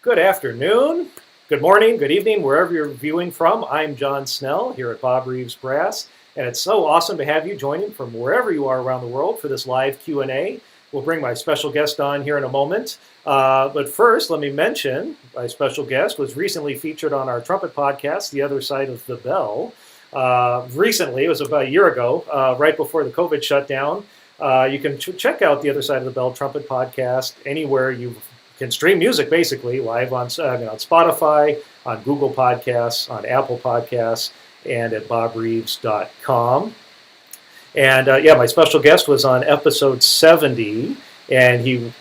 Good afternoon, good morning, good evening, wherever you're viewing from. I'm John Snell here at Bob Reeves Brass, and it's so awesome to have you joining from wherever you are around the world for this live Q&A. We'll bring my special guest on here in a moment. But first, let me mention my special guest was recently featured on our Trumpet podcast, The Other Side of the Bell. Recently, it was about a year ago, right before the COVID shutdown. You can check out The Other Side of the Bell Trumpet podcast anywhere you can stream music, basically, live on Spotify, on Google Podcasts, on Apple Podcasts, and at bobreeves.com. And my special guest was on episode 70, and he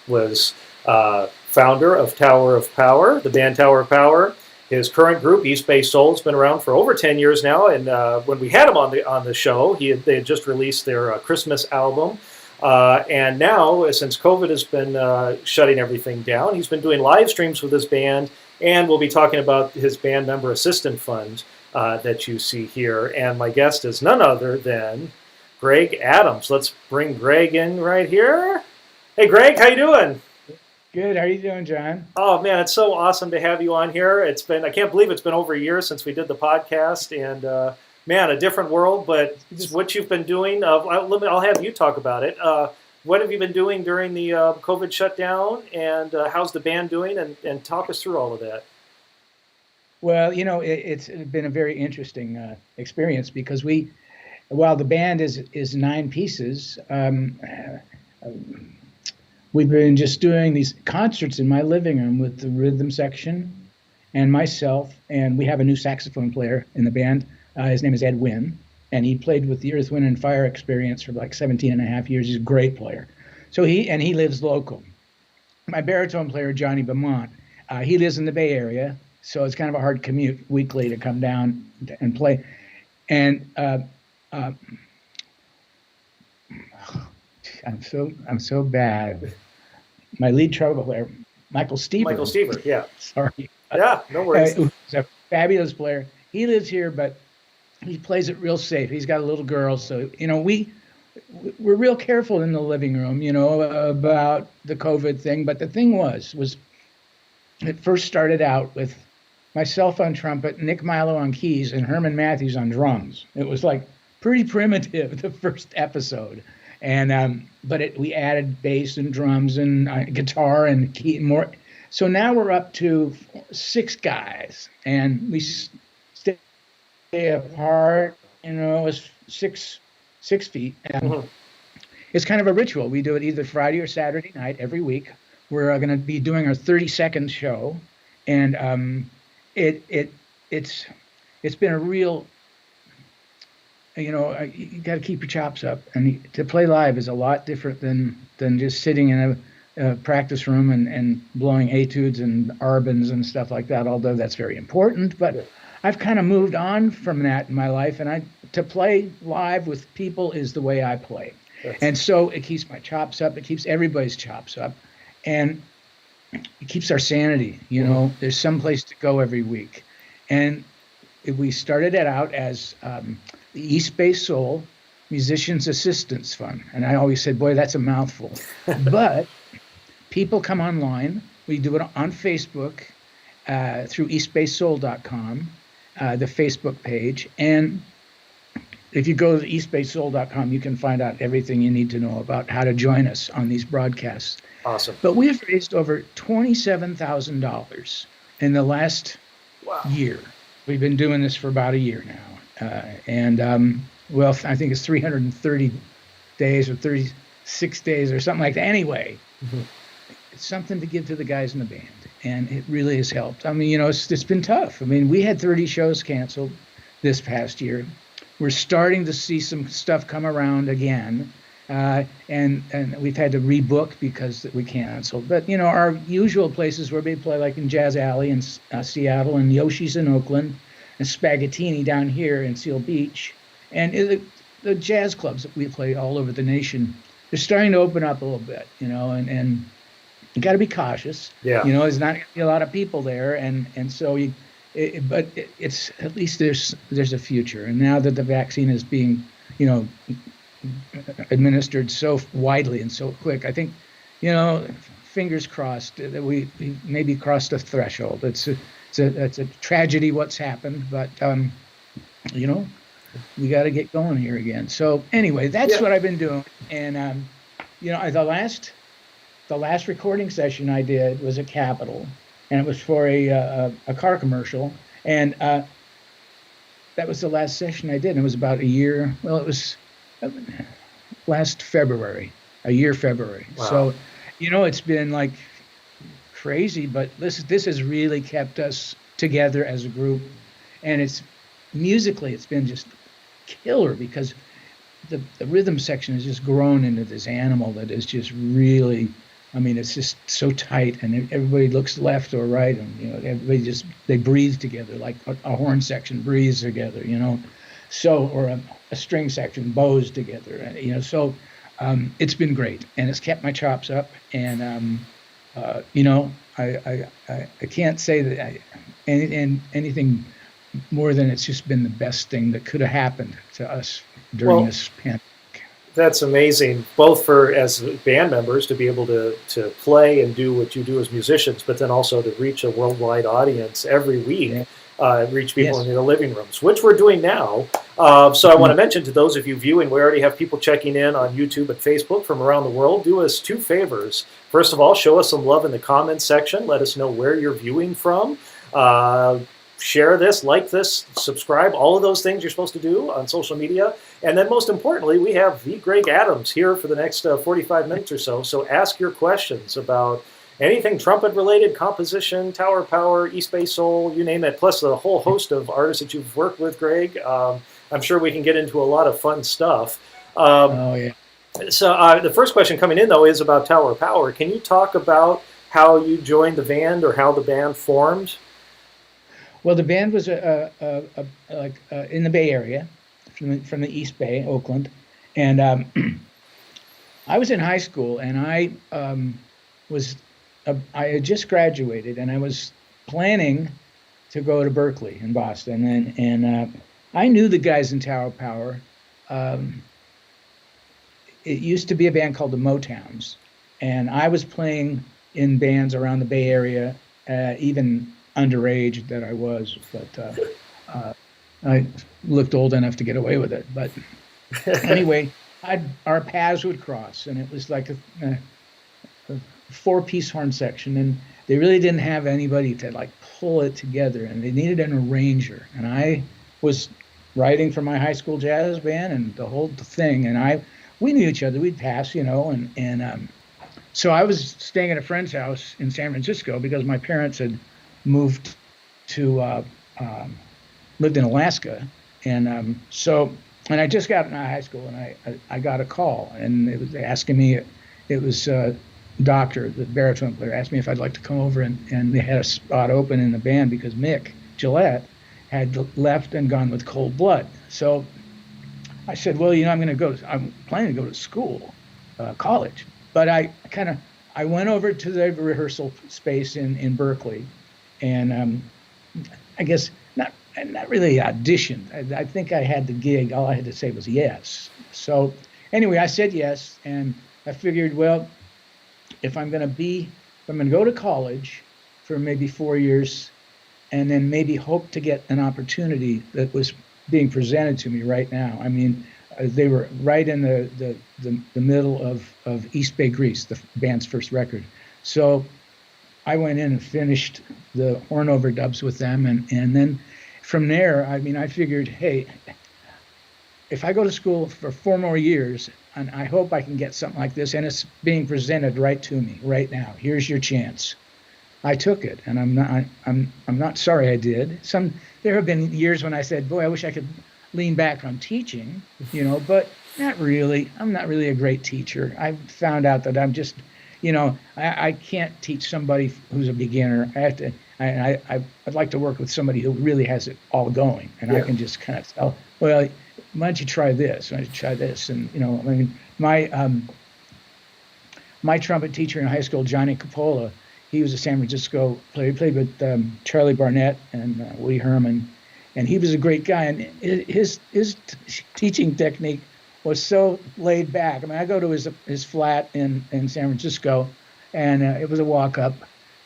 was founder of Tower of Power, the band Tower of Power. His current group, East Bay Soul, has been around for over 10 years now. And when we had him on the show, they had just released their Christmas album. And now, since COVID has been shutting everything down, he's been doing live streams with his band, and we'll be talking about his band member assistant fund that you see here. And my guest is none other than Greg Adams. Let's bring Greg in right here. Hey, Greg, how you doing? Good. How are you doing, John? Oh, man, it's so awesome to have you on here. I can't believe it's been over a year since we did the podcast, and man, a different world, but it's what you've been doing. I'll have you talk about it. What have you been doing during the COVID shutdown, and how's the band doing? And talk us through all of that. Well, it's been a very interesting experience because while the band is 9 pieces, we've been just doing these concerts in my living room with the rhythm section and myself, and we have a new saxophone player in the band. His name is Ed Wynn, and he played with the Earth, Wind, and Fire Experience for like 17 and a half years. He's a great player. So he lives local. My baritone player, Johnny Beaumont, he lives in the Bay Area, so it's kind of a hard commute weekly to come down and play. And I'm so bad. My lead trumpet player, Michael Stever. Yeah. Sorry. Yeah, no worries. He's a fabulous player. He lives here, but he plays it real safe. He's got a little girl, so we're real careful in the living room, about the COVID thing. But the thing was it first started out with myself on trumpet, Nick Milo on keys, and Herman Matthews on drums. It was like pretty primitive the first episode, and we added bass and drums and guitar and key and more. So now we're up to 6 guys, and we stay apart, it's 6 feet. And it's kind of a ritual. We do it either Friday or Saturday night every week. We're going to be doing our 32nd show, and it's been a real, you got to keep your chops up, and to play live is a lot different than just sitting in a practice room and blowing etudes and arbans and stuff like that, although that's very important. But I've kind of moved on from that in my life, and to play live with people is the way I play. And so it keeps my chops up, it keeps everybody's chops up, and it keeps our sanity. There's some place to go every week. And we started it out as the East Bay Soul Musicians Assistance Fund. And I always said, boy, that's a mouthful. But people come online. We do it on Facebook through eastbaysoul.com, the Facebook page. And if you go to eastbaysoul.com, you can find out everything you need to know about how to join us on these broadcasts. Awesome. But we've raised over $27,000 in the last year. We've been doing this for about a year now. I think it's 330 days or 36 days or something like that. Anyway, it's something to give to the guys in the band, and it really has helped. It's been tough. We had 30 shows canceled this past year. We're starting to see some stuff come around again, and we've had to rebook because we canceled. But, our usual places where we play, like in Jazz Alley in Seattle, and Yoshi's in Oakland, and Spaghettini down here in Seal Beach, and the jazz clubs that we play all over the nation, they're starting to open up a little bit, and you got to be cautious. Yeah. There's not going to be a lot of people there, and so it's at least there's a future. And now that the vaccine is being, administered so widely and so quick, I think, fingers crossed that we maybe crossed a threshold. It's a tragedy what's happened, but you know, we got to get going here again. So anyway, that's what I've been doing. And you know, the last recording session I did was at Capitol, and it was for a car commercial, and that was the last session I did. And it was about a year. Well, it was last February, a year February. Wow. So, you know, it's been like crazy, but this has really kept us together as a group, and it's musically it's been just killer because the rhythm section has just grown into this animal that is just really, I mean, it's just so tight, and everybody looks left or right, and you know, everybody just they breathe together like a horn section breathes together, you know, so or a string section bows together, and you know, so it's been great, and it's kept my chops up, and you know, I can't say that anything more than it's just been the best thing that could have happened to us during this pandemic. That's amazing, both for as band members to be able to play and do what you do as musicians, but then also to reach a worldwide audience every week, reach people in their living rooms, which we're doing now. So I want to mention to those of you viewing, we already have people checking in on YouTube and Facebook from around the world. Do us two favors. First of all, show us some love in the comments section. Let us know where you're viewing from. Share this, like this, subscribe, all of those things you're supposed to do on social media. And then most importantly, we have the Greg Adams here for the next 45 minutes or so. So ask your questions about anything trumpet related, composition, Tower Power, East Bay Soul, you name it, plus a whole host of artists that you've worked with, Greg. I'm sure we can get into a lot of fun stuff. Oh, yeah. So the first question coming in, though, is about Tower Power. Can you talk about how you joined the band or how the band formed? Well, the band was in the Bay Area, from the East Bay, Oakland, and I was in high school, and I had just graduated, and I was planning to go to Berkeley in Boston, and I knew the guys in Tower Power. It used to be a band called the Motowns, and I was playing in bands around the Bay Area, even underage that I was, but I looked old enough to get away with it. But anyway, our paths would cross, and it was like a four-piece horn section, and they really didn't have anybody to like pull it together, and they needed an arranger. And I was writing for my high school jazz band and the whole thing, and we knew each other. We'd pass, you know, and so I was staying at a friend's house in San Francisco because my parents had moved to lived in Alaska, and I just got out of high school, and I got a call, and it was asking me, it was Doctor, the baritone player, asked me if I'd like to come over, and they had a spot open in the band because Mick Gillette had left and gone with Cold Blood. So I said, well, you know, I'm planning to go to school, college, but I went over to the rehearsal space in Berkeley, and I guess not really auditioned. I think I had the gig. All I had to say was yes. So anyway, I said yes, and I figured, well, if I'm going to go to college for maybe 4 years, and then maybe hope to get an opportunity that was being presented to me right now. I mean, they were right in the middle of East Bay Grease, the band's first record. So I went in and finished the horn overdubs with them, and then from there, I mean, I figured, hey, if I go to school for 4 more years, and I hope I can get something like this, and it's being presented right to me right now. Here's your chance. I took it, and I'm not sorry I did. There have been years when I said, boy, I wish I could lean back from teaching, you know, but not really. I'm not really a great teacher. I found out that I'm just, you know, I can't teach somebody who's a beginner. I'd like to work with somebody who really has it all going, and I can just kind of tell, well, why don't you try this? Why don't you try this? And, you know, I mean, my trumpet teacher in high school, Johnny Coppola, he was a San Francisco player. He played with Charlie Barnett and Woody Herman, and he was a great guy. And his teaching technique was so laid back. I mean, I go to his flat in San Francisco, and it was a walk up,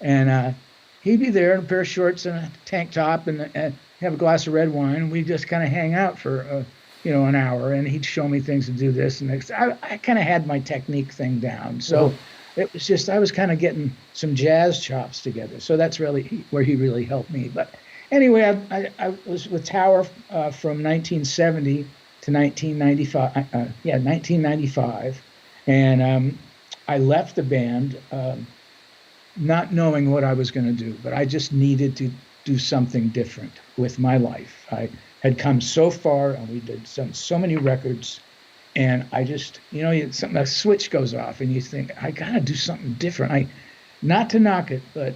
and he'd be there in a pair of shorts and a tank top, and have a glass of red wine, and we just kind of hang out for an hour, and he'd show me things to do this and next. I kind of had my technique thing down, so it was just I was kind of getting some jazz chops together. So that's really where he really helped me. But anyway, I was with Tower from 1970 to 1995. 1995, and I left the band not knowing what I was going to do, but I just needed to do something different with my life. I had come so far, and we did so many records, and I just, a switch goes off, and you think, I gotta do something different. Not to knock it, but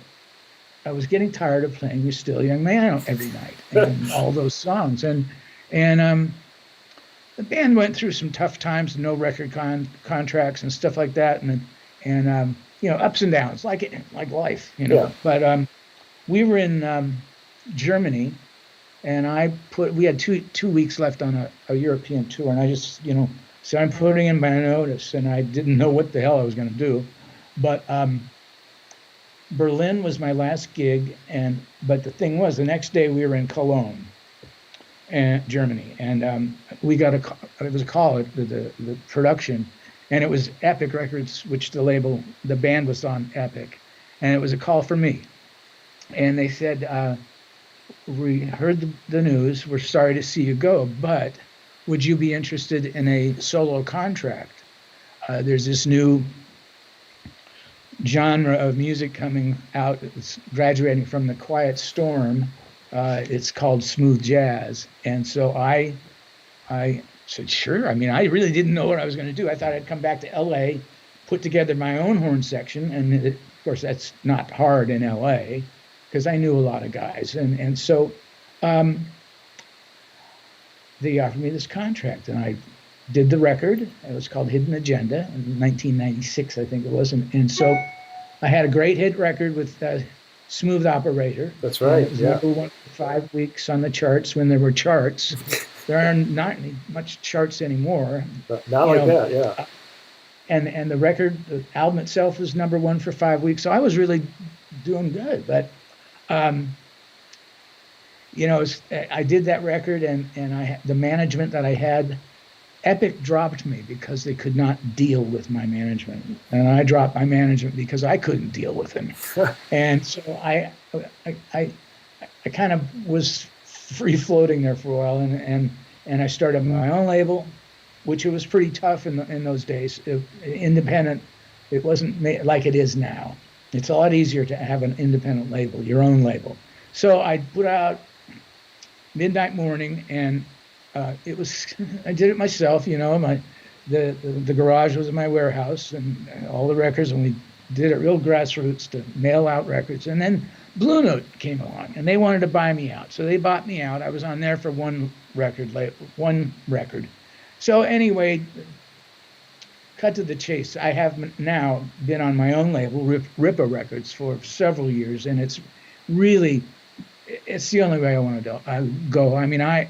I was getting tired of playing "You're Still a Young Man" every night and all those songs, and the band went through some tough times, no record contracts and stuff like that, and ups and downs, like life, Yeah. But we were in Germany, and we had two weeks left on a European tour, and I just, so I'm putting in my notice, and I didn't know what the hell I was going to do, but Berlin was my last gig, but the thing was, the next day we were in Cologne, Germany, and we got it was a call at the production, and it was Epic Records, which the band was on Epic, and it was a call for me, and they said, we heard the news, we're sorry to see you go, but would you be interested in a solo contract? There's this new genre of music coming out. It's graduating from the quiet storm. It's called smooth jazz. And so I said, sure. I mean, I really didn't know what I was going to do. I thought I'd come back to LA, put together my own horn section. And of course, that's not hard in LA because I knew a lot of guys. And so they offered me this contract, and I did the record. It was called Hidden Agenda in 1996, I think it was. And so I had a great hit record with Smooth Operator. That's right. It was number one for 5 weeks on the charts when there were charts. There are not much charts anymore. Not like that, yeah. And the album itself was number one for 5 weeks. So I was really doing good. But, I did that record, and the management that I had, Epic dropped me because they could not deal with my management, and I dropped my management because I couldn't deal with him. And so I kind of was free floating there for a while, and I started my own label, which it was pretty tough in those days. Independent, it wasn't like it is now. It's a lot easier to have an independent label, your own label. So I put out Midnight Morning, and it was, I did it myself, the garage was my warehouse, and all the records, and we did it real grassroots to mail out records. And then Blue Note came along, and they wanted to buy me out. So they bought me out. I was on there for one record. So anyway, cut to the chase. I have now been on my own label, Ripa Records, for several years, and it's the only way I want to go. I mean, I'm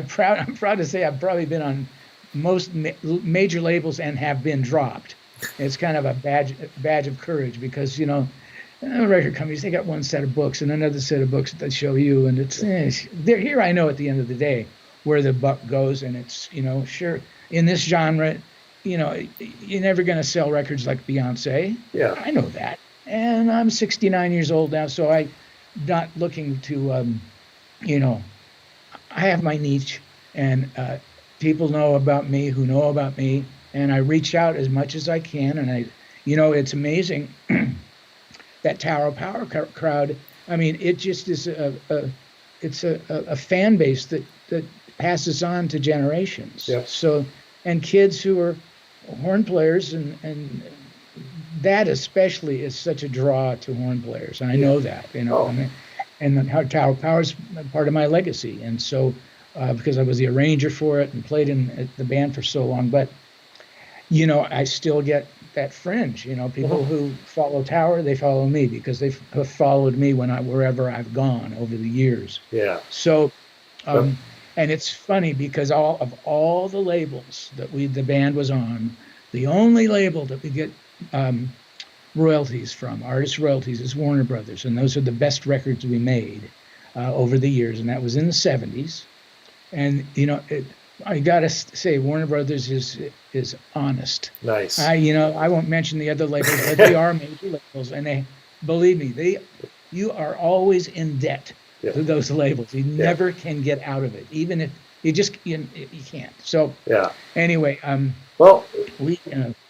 proud to say I've probably been on most major labels and have been dropped. It's kind of a badge of courage because, record companies, they got one set of books and another set of books that they show you, and they're here. I know at the end of the day where the buck goes, and it's, sure, in this genre, you're never going to sell records like Beyonce. Yeah, I know that, and I'm 69 years old now, so I'm not looking to, I have my niche, and people know about me who know about me, and I reach out as much as I can, and it's amazing that Tower Power crowd. I mean, it just is it's a fan base that passes on to generations. Yep. So, and kids who are horn players, and that especially is such a draw to horn players. And I know that, and how Tower Power is part of my legacy. And so, because I was the arranger for it and played in the band for so long, but I still get that fringe. People who follow Tower, they follow me because they have followed me wherever I've gone over the years. Yeah. So, and it's funny because all the labels that the band was on, the only label that we get um, royalties from, artist royalties, is Warner Brothers, and those are the best records we made over the years, and that was in the '70s. And I gotta say, Warner Brothers is honest. Nice. I won't mention the other labels, but they are major labels, and believe me, you are always in debt Yeah. to those labels. You Yeah. never can get out of it, even if you can't. So Yeah. anyway, Well, we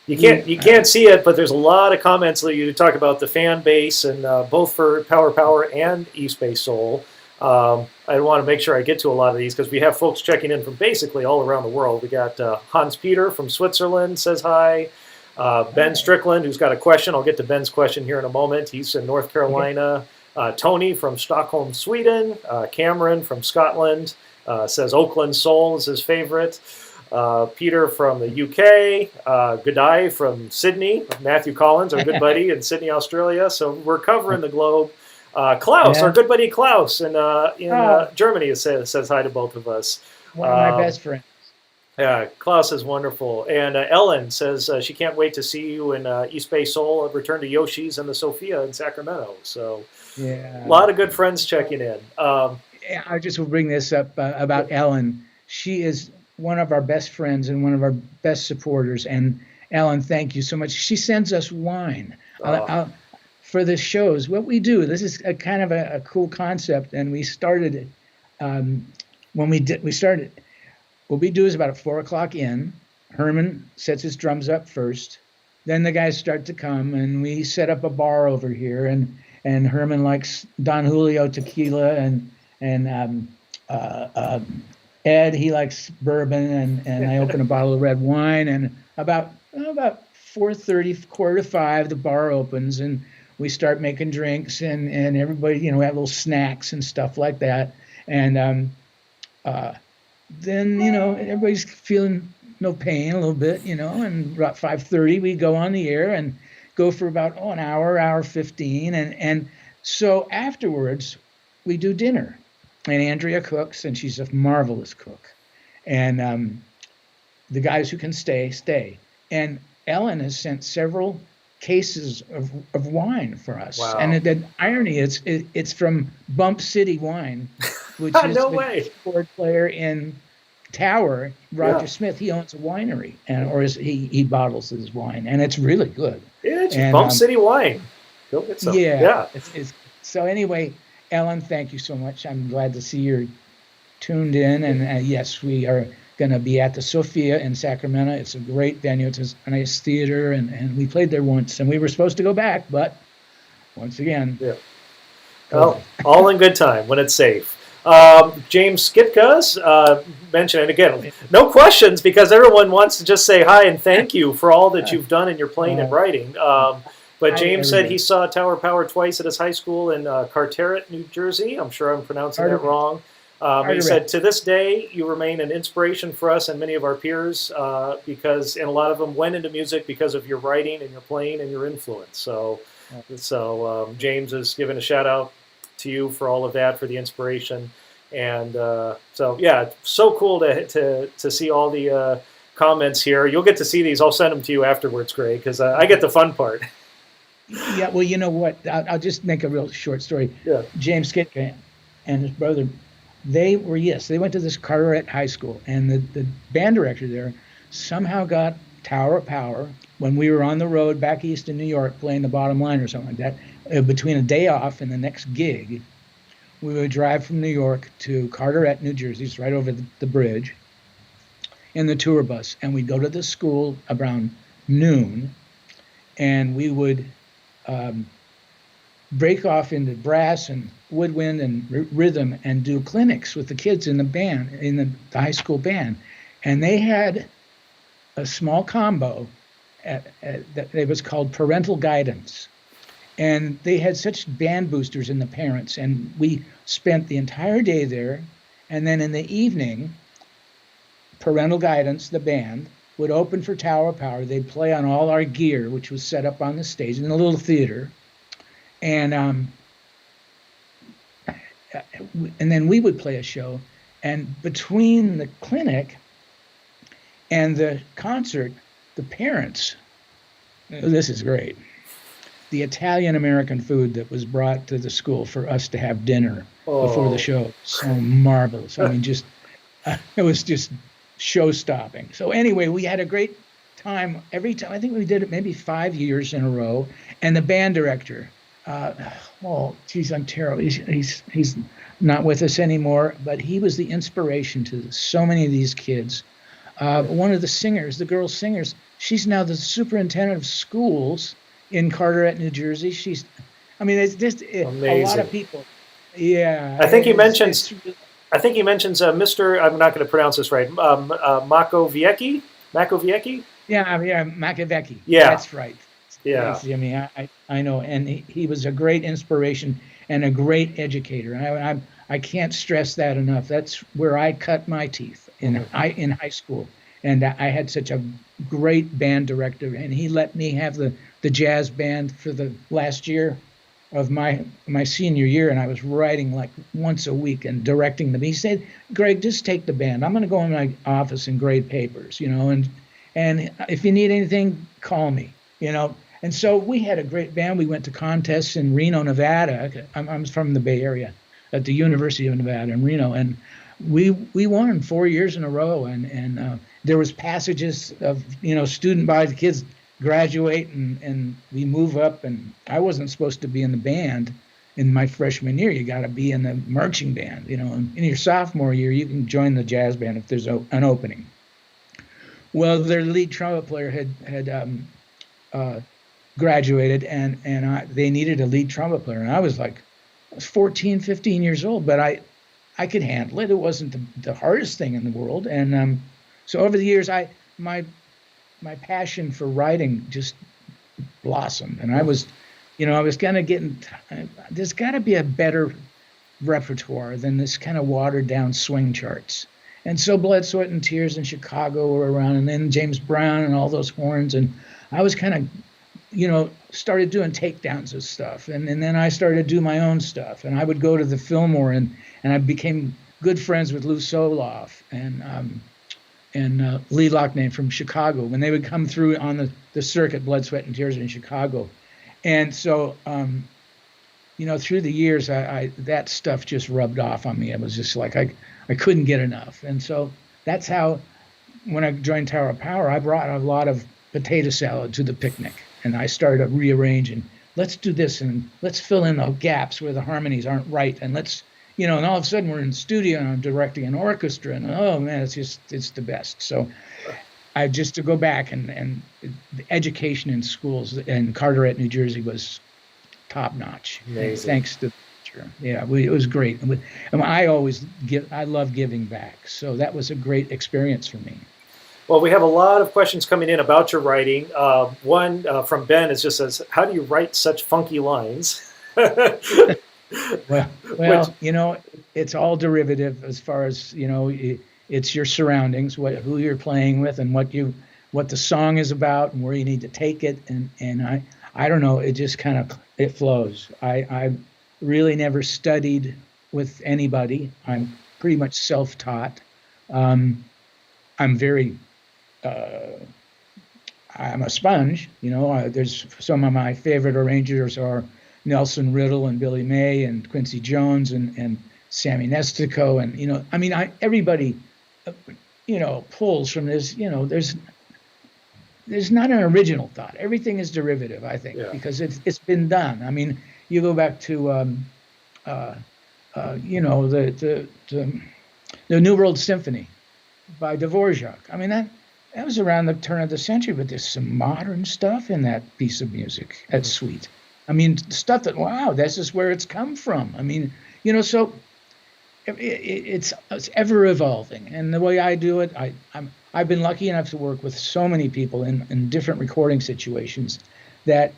you can't see it, but there's a lot of comments that you talk about the fan base, and both for Power Power and East Bay Soul. I want to make sure I get to a lot of these because we have folks checking in from basically all around the world. We got Hans Peter from Switzerland says hi. Ben Strickland, who's got a question. I'll get to Ben's question here in a moment. He's in North Carolina. Tony from Stockholm, Sweden. Cameron from Scotland says Oakland Soul is his favorite. Peter from the UK. G'day from Sydney. Matthew Collins, our good buddy in Sydney, Australia. So we're covering the globe. Klaus, our good buddy Klaus in Germany says hi to both of us. One of my best friends. Yeah, Klaus is wonderful. And Ellen says she can't wait to see you in East Bay Soul, return to Yoshi's and the Sophia in Sacramento. So yeah, a lot of good friends checking in. I just will bring this up about Ellen. She is one of our best friends and one of our best supporters. And Ellen, thank you so much. She sends us wine. For the shows, what we do, this is a kind of a cool concept, and we started it we started. What we do is about at 4:00 in. Herman sets his drums up first, then the guys start to come, and we set up a bar over here, and Herman likes Don Julio tequila, and Ed, he likes bourbon, and I open a bottle of red wine, and about 4:30, 4:45, the bar opens, and we start making drinks, and everybody, we have little snacks and stuff like that. And then, everybody's feeling no pain a little bit, and about 5:30, we go on the air and go for about an hour 15. And so afterwards, we do dinner. And Andrea cooks, and she's a marvelous cook. And the guys who can stay. And Ellen has sent several cases of wine for us. Wow. And the irony is it's from Bump City Wine, which is No the way. keyboard player in Tower, Roger Smith. He owns a winery, he bottles his wine, and it's really good. Yeah, it's Bump City Wine. Go get some. Yeah. So anyway, Ellen, thank you so much. I'm glad to see you're tuned in, and yes, we are going to be at the Sophia in Sacramento. It's a great venue. It's a nice theater, and we played there once, and we were supposed to go back, but once again. Yeah. Well, all in good time when it's safe. James Skitka's mentioned, and again, no questions because everyone wants to just say hi and thank you for all that you've done in your playing and writing. But James said he saw Tower Power twice at his high school in Carteret, New Jersey. I'm sure I'm pronouncing that wrong. He said, to this day, you remain an inspiration for us and many of our peers and a lot of them went into music because of your writing and your playing and your influence. So James is giving a shout out to you for all of that, for the inspiration. And so cool to see all the comments here. You'll get to see these. I'll send them to you afterwards, Greg, because I get the fun part. Yeah, well, you know what? I'll just make a real short story. Yeah. James Skitka and his brother, they went to this Carteret High School, and the band director there somehow got Tower of Power when we were on the road back east in New York playing the Bottom Line or something like that. Between a day off and the next gig, we would drive from New York to Carteret, New Jersey, it's right over the bridge, in the tour bus, and we'd go to the school around noon, and we would break off into brass and woodwind and rhythm and do clinics with the kids in the band, in the high school band. And they had a small combo that it was called parental guidance. And they had such band boosters in the parents. And we spent the entire day there. And then in the evening, parental guidance, the band, would open for Tower of Power. They'd play on all our gear, which was set up on the stage in a little theater. And then we would play a show. And between the clinic and the concert, the parents This is great. The Italian American food that was brought to the school for us to have dinner before the Oh, show, so marvelous. I mean, just it was just show stopping. So anyway, we had a great time every time. I think we did it maybe 5 years in a row. And the band director, uh, oh, geez, I'm terrible. He's not with us anymore, but he was the inspiration to so many of these kids. yeah. One of the singers, the girl singers, she's now the superintendent of schools in Carteret, New Jersey. I mean, it's just a lot of Amazing. people. Yeah, I think he it's mentions. I think he mentions Mr. I'm not going to pronounce this right. Makoviecki. Makoviecki. yeah, Machiavelli. Yeah, That's right. yeah. That's Jimmy. I know, and he was a great inspiration and a great educator. I can't stress that enough. That's where I cut my teeth Mhm. in high school, and I had such a great band director, and he let me have the jazz band for the last year of my senior year, and I was writing like once a week and directing them. He said, "Greg, just take the band. I'm going to go in my office and grade papers, and if you need anything, call me, you know." And so we had a great band. We went to contests in Reno, Nevada. I'm from the Bay Area, at the University of Nevada in Reno, and we won 4 years in a row. And there was passages of student body, the kids graduate and we move up. And I wasn't supposed to be in the band in my freshman year. You got to be in the marching band, And in your sophomore year, you can join the jazz band if there's an opening. Well, their lead trumpet player had uh, graduated, and they needed a lead trumpet player, and I was 14, 15 years old, but I could handle it. It wasn't the hardest thing in the world, and so over the years, my passion for writing just blossomed, and I was kind of getting. There's got to be a better repertoire than this kind of watered down swing charts. And so Blood, Sweat, and Tears in Chicago were around, and then James Brown and all those horns, and I was kind of started doing takedowns of stuff. And then I started to do my own stuff. And I would go to the Fillmore, and I became good friends with Lou Soloff and Lee Loughnane from Chicago when they would come through on the circuit, Blood, Sweat, and Tears in Chicago. And so, through the years, that stuff just rubbed off on me. It was just like I couldn't get enough. And so that's how, when I joined Tower of Power, I brought a lot of potato salad to the picnic. And I started to rearrange and let's do this and let's fill in the gaps where the harmonies aren't right. And and all of a sudden we're in the studio and I'm directing an orchestra and oh man, it's the best. So I just to go back and the education in schools in Carteret, New Jersey was top notch. Amazing. Thanks to the teacher. Yeah, it was great. And I love giving back. So that was a great experience for me. Well, we have a lot of questions coming in about your writing. One from Ben is just says, "How do you write such funky lines?" Well, it's all derivative as far as it's your surroundings, who you're playing with, and what the song is about, and where you need to take it. And I don't know, it just kind of it flows. I really never studied with anybody. I'm pretty much self-taught. I'm very I'm a sponge, there's some of my favorite arrangers are Nelson Riddle and Billy May and Quincy Jones and Sammy Nestico. And, everybody, pulls from this, there's not an original thought. Everything is derivative, I think, Yeah. because it's been done. I mean, you go back to, the New World Symphony by Dvorak. I mean, that was around the turn of the century, but there's some modern stuff in that piece of music. That's sweet. I mean, stuff that, wow, this is where it's come from. I mean, so it's ever evolving. And the way I do it, I've been lucky enough to work with so many people in different recording situations that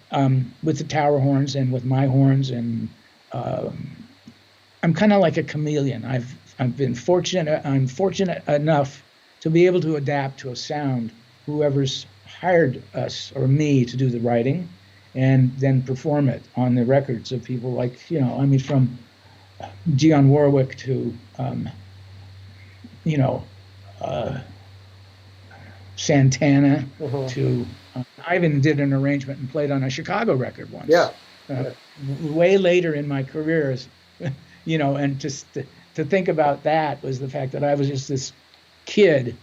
with the tower horns and with my horns, and I'm kind of like a chameleon. I'm fortunate enough to be able to adapt to a sound, whoever's hired us or me to do the writing, and then perform it on the records of people like, from Dionne Warwick to, Santana Mhm. to I even did an arrangement and played on a Chicago record Yeah. once. Way later in my career, and just to think about that was the fact that I was just this kid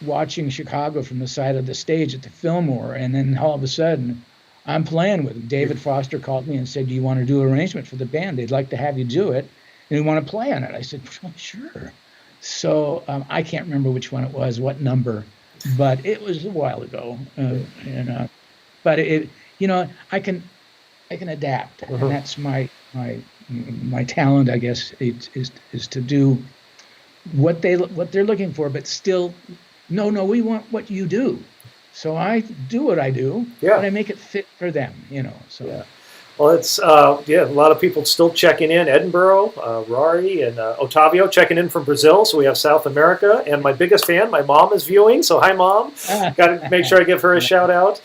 watching Chicago from the side of the stage at the Fillmore, and then all of a sudden I'm playing with him. David Foster called me and said, "Do you want to do an arrangement for the band? They'd like to have you do it, and we want to play on it." I said, "Oh, sure." So I can't remember which one it was, what number, but it was a while ago, but I can adapt, and Mhm. that's my talent, I guess, is to do what they're looking for, but still, no, we want what you do. So I do what I do, Yeah. but I make it fit for them. So Yeah. Well, it's a lot of people still checking in. Edinburgh, Rory, and Otavio checking in from Brazil. So we have South America, and my biggest fan, my mom, is viewing. So hi, mom. Got to make sure I give her a shout out.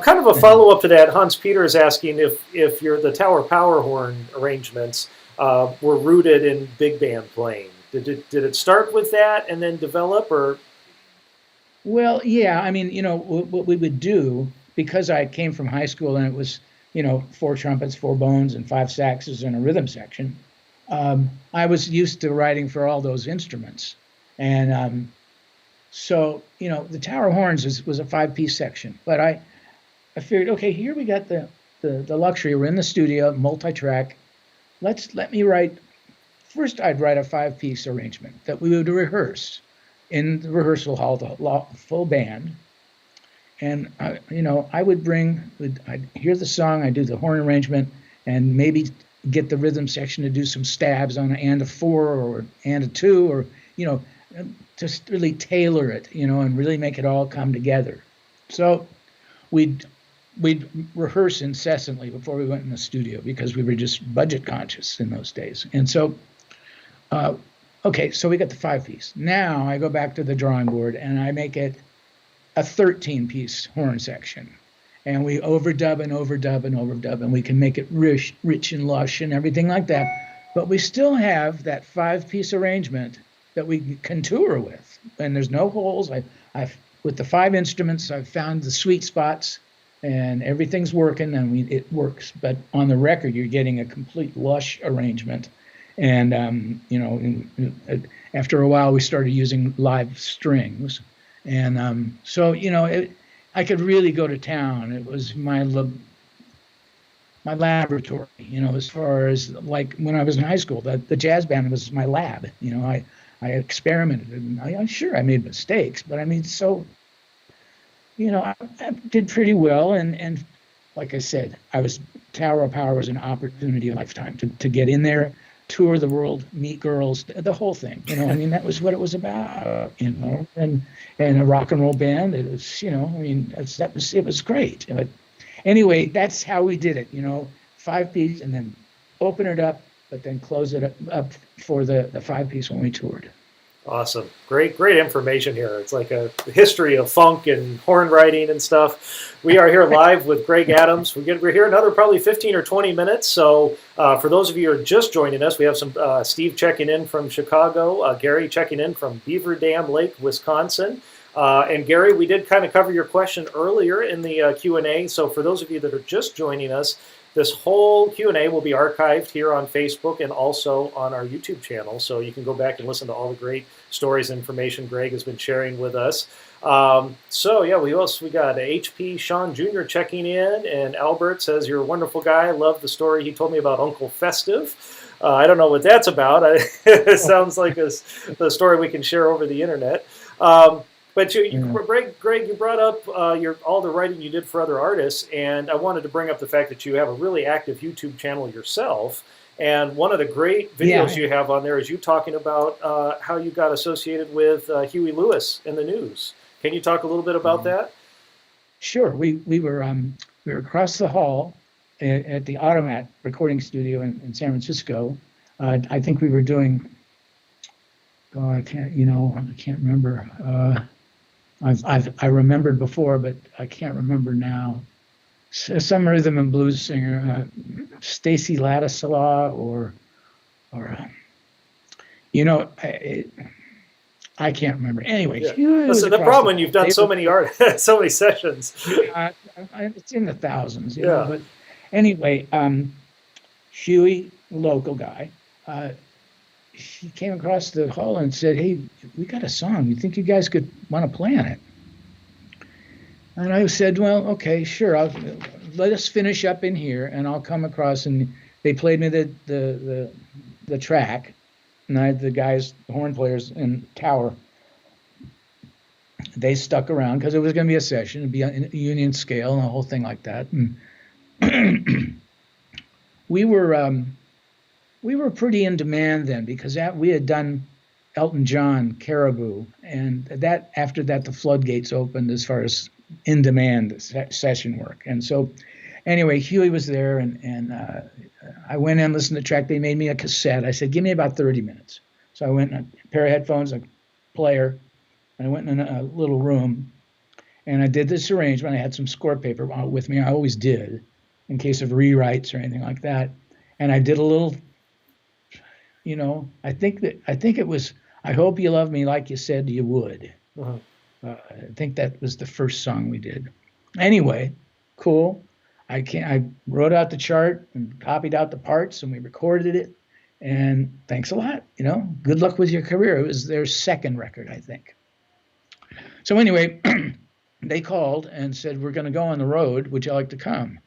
Kind of a follow up to that. Hans Peter is asking if the Tower Power Horn arrangements were rooted in big band playing. Did it start with that and then develop, or? Well, yeah, I mean, what we would do, because I came from high school and it was, four trumpets, four bones, and five saxes and a rhythm section. I was used to writing for all those instruments, and so the tower horns was a five-piece section. But I figured, okay, here we got the luxury. We're in the studio, multi-track. Let me write. First, I'd write a five-piece arrangement that we would rehearse in the rehearsal hall, the full band. And I'd hear the song, I'd do the horn arrangement, and maybe get the rhythm section to do some stabs on an and a four or and a two, or just really tailor it, and really make it all come together. So we'd we'd rehearse incessantly before we went in the studio because we were just budget conscious in those days. And so uh, okay, so we got the five-piece. Now I go back to the drawing board and I make it a 13-piece horn section. And we overdub and overdub and overdub, and we can make it rich and lush and everything like that. But we still have that five-piece arrangement that we can tour with. And there's no holes. I've with the five instruments, I've found the sweet spots, and everything's working, and it works. But on the record, you're getting a complete lush arrangement. And after a while, we started using live strings, and I could really go to town. It was my laboratory, as far as like when I was in high school. The jazz band was my lab. I experimented, and I'm sure I made mistakes, but I mean, so I did pretty well. And like I said, Tower of Power was an opportunity of a lifetime to get in there, tour the world, meet girls, the whole thing. I mean, that was what it was about. And a rock and roll band. It was, it was great. But anyway, that's how we did it. Five-piece, and then open it up, but then close it up for the five-piece when we toured. Awesome. Great information here. It's like a history of funk and horn writing and stuff. We are here live with Greg Adams. We're here another probably 15 or 20 minutes. So for those of you who are just joining us, we have some Steve checking in from Chicago, Gary checking in from Beaver Dam Lake, Wisconsin. And Gary, we did kind of cover your question earlier in the Q&A. So for those of you that are just joining us, this whole Q&A will be archived here on Facebook and also on our YouTube channel, so you can go back and listen to all the great stories and information Greg has been sharing with us. We got HP Sean Jr. checking in, and Albert says, "You're a wonderful guy. I love the story he told me about Uncle Festive." I don't know what that's about. It sounds like the story we can share over the internet. But Greg, you brought up all the writing you did for other artists, and I wanted to bring up the fact that you have a really active YouTube channel yourself. And one of the great videos you have on there is you talking about how you got associated with Huey Lewis in the news. Can you talk a little bit about that? Sure. We were across the hall at the Automat recording studio in San Francisco. I think we were doing. Oh, I can't remember. I remembered before, but I can't remember now. Some rhythm and blues singer, Stacy Ladislaw, or I can't remember. Anyway, Yeah. Huey was Listen, the across problem when you've done so many so many sessions. it's in the thousands, you know. Yeah. But anyway, Huey, local guy, he came across the hall and said, "Hey, we got a song. You think you guys could want to play on it?" And I said, "Well, okay, sure. Let us finish up in here, and I'll come across." And they played me the track, and the guys, the horn players in tower, they stuck around because it was going to be a session, it'd be a union scale and a whole thing like that. And we were pretty in demand then because we had done Elton John, Caribou, and that after that the floodgates opened as far as in demand session work. And so anyway, Huey was there, and I went in, listened to the track. They made me a cassette. I said, "Give me about 30 minutes." So I went in a pair of headphones, a player, and I went in a little room, and I did this arrangement. I had some score paper with me. I always did, in case of rewrites or anything like that. And I did a little, you know, I think it was, "I hope you love me like you said you would." Uh-huh. I think that was the first song we did. Anyway, cool. I wrote out the chart and copied out the parts, and we recorded it. And thanks a lot. You know, good luck with your career. It was their second record, I think. So anyway, they called and said, "We're going to go on the road. Would you like to come?"